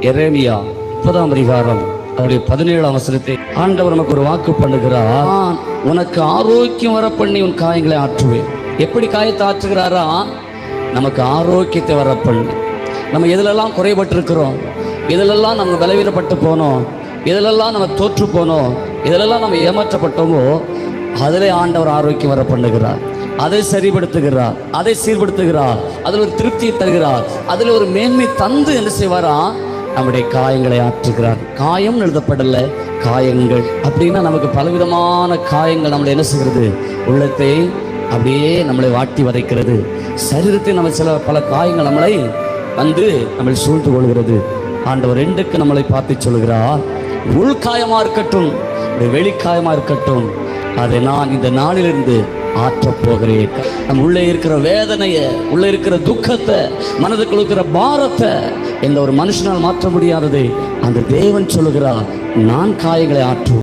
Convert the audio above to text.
எரேமியா 30ஆம் அதிகாரம் அவருடைய 17ஆம் வசனத்தை ஆண்டவர் நமக்கு ஒரு வாக்கு பண்ணுகிறார். உனக்கு ஆரோக்கியம் வர பண்ணி உன் காயங்களை ஆற்றுவேன். எப்படி காயத்தை ஆற்றுகிறாரா? நமக்கு ஆரோக்கியத்தை வர பண்ணி. நம்ம எதிலெல்லாம் குறைபட்டிருக்கிறோம், எதிலெல்லாம் நம்ம பலவீனப்பட்டு போனோம், எதிலெல்லாம் நம்ம தோற்று போனோம், எதிலெல்லாம் நம்ம ஏமாற்றப்பட்டோமோ அதிலே ஆண்டவர் ஆரோக்கியம் வர பண்ணுகிறார். அதை சரிபடுத்துகிறார், அதை சீர்படுத்துகிறார், அதில் ஒரு திருப்தியை தருகிறார், அதில் ஒரு மேன்மை தந்து என்ன செய்வாரா? நம்முடைய காயங்களை ஆற்றுகிறார். காயம் எழுதப்படல, காயங்கள். அப்படின்னா நமக்கு பலவிதமான காயங்கள் நம்மளை என்ன செய்கிறது? உள்ளத்தை அப்படியே நம்மளை வாட்டி வதைக்கிறது. சரீரத்தை நம்ம பல காயங்கள் நம்மளை வந்து நம்மளை சூழ்ந்து கொள்கிறது. ஆண்டவர் ரெண்டுக்கு நம்மளை பார்த்து சொல்கிறார், உள்காயமா இருக்கட்டும், வெளிக்காயமா இருக்கட்டும், அதை நான் இந்த நாளிலிருந்து ஆற்றப் போகிறேன். நம்ம உள்ளே இருக்கிற வேதனையை, உள்ளே இருக்கிற துக்கத்தை, மனதுக்குள்ள இருக்கிற பாரத்தை எந்த ஒரு மனுஷனால் மாற்ற முடியாததை அந்த தேவன் சொல்லுகிறார், நான் காயங்களை ஆற்றுவேன்.